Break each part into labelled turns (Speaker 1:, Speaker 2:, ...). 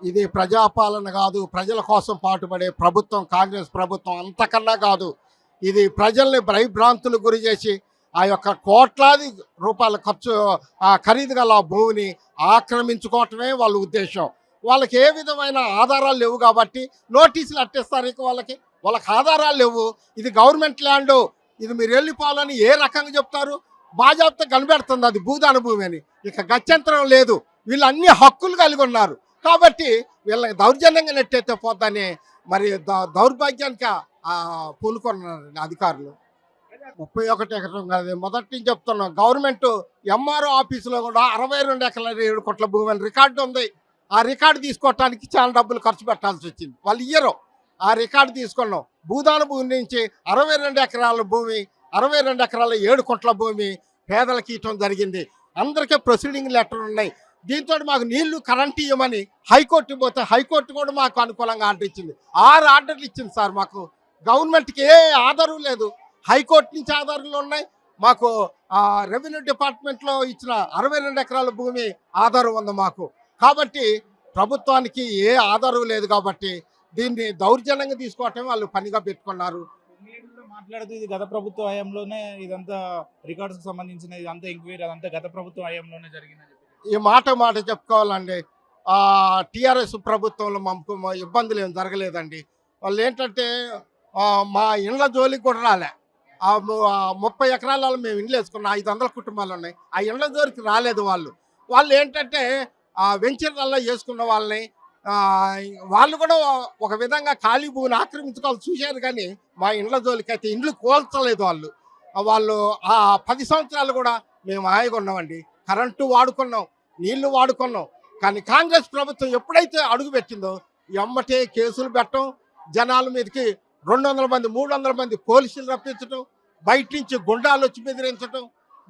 Speaker 1: ఇది ప్రజాపాలన కాదు, ప్రజల కోసం పాటుపడే ప్రభుత్వం కాంగ్రెస్ ప్రభుత్వం అంతకన్నా కాదు. ఇది ప్రజల్ని భయభ్రాంతులకు గురి చేసి ఆ యొక్క కోట్లాది రూపాయల ఖర్చు ఖరీదు గల భూమిని ఆక్రమించుకోవటమే వాళ్ళ ఉద్దేశం. వాళ్ళకి ఏ విధమైన ఆధారాలు లేవు కాబట్టి నోటీసులు అట్టేస్తారు. ఇక వాళ్ళకి ఆధారాలు లేవు. ఇది గవర్నమెంట్ ల్యాండ్, ఇది మీరు వెళ్ళిపోవాలని ఏ రకంగా చెప్తారు? బాజాబ్తా కనిపెడుతుంది అది భూదాన భూమి అని. ఇక గత్యంతరం లేదు. వీళ్ళు అన్ని హక్కులు కలిగి ఉన్నారు కాబట్టి వీళ్ళకి దౌర్జన్యంగా నెట్టయితే పోద్దని మరి దౌర్భాగ్యానికి పూనుకున్నారు అధికారులు. 31 ఎకరం కాదు, మొదటి నుంచి చెప్తున్నాం. గవర్నమెంట్ ఎంఆర్ఓ ఆఫీసులో కూడా 62 ఎకరాల 7 కోట్ల భూమి అని రికార్డు ఉంది. ఆ రికార్డు తీసుకోవటానికి చాలా డబ్బులు ఖర్చు పెట్టాల్సి వచ్చింది. వాళ్ళు ఇయ్యరు. ఆ రికార్డు తీసుకున్నాం. భూదాన భూమి నుంచి 62 ఎకరాల భూమి, 62 ఎకరాల 7 కోట్ల భూమి పేదలకు ఇవ్వటం జరిగింది. అందరికీ ప్రొసీడింగ్ లెటర్ ఉన్నాయి. దీంతో మాకు నీళ్లు కరెంట్ ఇవ్వమని హైకోర్టు పోతే హైకోర్టు కూడా మాకు అనుకూలంగా ఆర్డర్ ఇచ్చింది. 6 ఆర్డర్లు ఇచ్చింది సార్. మాకు గవర్నమెంట్కి ఏ ఆధారం లేదు. హైకోర్టు నుంచి ఆధారాలు ఉన్నాయి. మాకు రెవెన్యూ డిపార్ట్మెంట్లో ఇచ్చిన 62 ఎకరాల భూమి ఆధారం ఉంది మాకు. కాబట్టి ప్రభుత్వానికి ఏ ఆధారం లేదు కాబట్టి దీన్ని దౌర్జన్యంగా తీసుకోవటం వాళ్ళు పనిగా పెట్టుకున్నారు.
Speaker 2: మాట్లాడుతూ ఇది గత ప్రభుత్వ హయాంలోనే ఇదంతా రికార్డ్స్కి సంబంధించిన ఇదంతా ఎంక్వైరీ అదంతా గత ప్రభుత్వ హయాంలోనే జరిగిందని
Speaker 1: ఈ మాట చెప్పుకోవాలండి. టీఆర్ఎస్ ప్రభుత్వంలో మాకు ఇబ్బందులు ఏం జరగలేదండి. వాళ్ళు ఏంటంటే మా ఇండ్ల జోలికి కూడా రాలే. 30 ఎకరాలలో మేము ఇండ్లు వేసుకున్నాం. 500 కుటుంబాలు ఉన్నాయి. ఆ ఇండ్ల జోలికి రాలేదు. వాళ్ళు ఏంటంటే వెంచర్లలో వేసుకున్న వాళ్ళని వాళ్ళు కూడా ఒక విధంగా ఖాళీ భూమిని ఆక్రమించుకోవాలి చూశారు. కానీ మా ఇండ్ల జోలికి అయితే ఇండ్లు కోల్చలేదు. వాళ్ళు 10 సంవత్సరాలు కూడా మేము హాయిగా ఉన్నామండి. కరెంటు వాడుకున్నాం, నీళ్లు వాడుకున్నాం. కానీ కాంగ్రెస్ ప్రభుత్వం ఎప్పుడైతే అడుగు పెట్టిందో ఎమ్మటే కేసులు పెట్టడం, జనాల మీదకి 200 మంది 300 మంది పోలీసులు రప్పించడం, బయట నుంచి గుండాలు వచ్చి బెదిరించడం,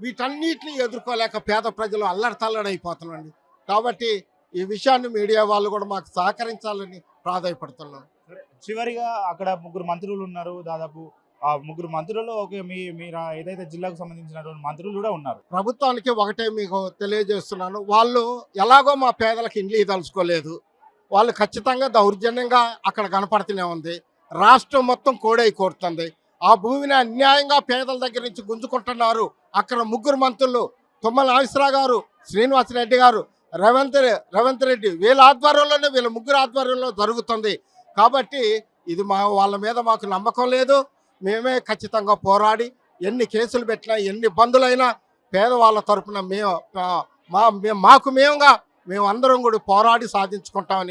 Speaker 1: వీటన్నిటిని ఎదుర్కోలేక పేద ప్రజలు అల్లరితల్లడైపోతున్నాండి. కాబట్టి ఈ విషయాన్ని మీడియా వాళ్ళు కూడా మాకు సహకరించాలని ప్రాధాయపడుతున్నాం.
Speaker 2: చివరిగా అక్కడ 3 మంత్రులు ఉన్నారు. దాదాపు ఆ 3 మంత్రులలో మీరు ఏదైతే జిల్లాకు సంబంధించినటువంటి మంత్రులు కూడా ఉన్నారు.
Speaker 1: ప్రభుత్వానికి ఒకటే మీకు తెలియజేస్తున్నాను. వాళ్ళు ఎలాగో మా పేదలకు ఇండ్లు ఇదలుచుకోలేదు. వాళ్ళు ఖచ్చితంగా దౌర్జన్యంగా అక్కడ కనపడుతూనే ఉంది. రాష్ట్రం మొత్తం కోడై కోరుతుంది. ఆ భూమిని అన్యాయంగా పేదల దగ్గర నుంచి గుంజుకుంటున్నారు. అక్కడ 3 మంత్రులు తుమ్మల నాగేశ్వరరావు గారు, శ్రీనివాసరెడ్డి గారు, రేవంత్ రెడ్డి వీళ్ళ ఆధ్వర్యంలోనే వీళ్ళ 3 ఆధ్వర్యంలో జరుగుతుంది. కాబట్టి ఇది వాళ్ళ మీద మాకు నమ్మకం లేదు. మేమే ఖచ్చితంగా పోరాడి ఎన్ని కేసులు పెట్టినా ఎన్ని ఇబ్బందులైనా పేదవాళ్ళ తరఫున మేము అందరం కూడా పోరాడి సాధించుకుంటామని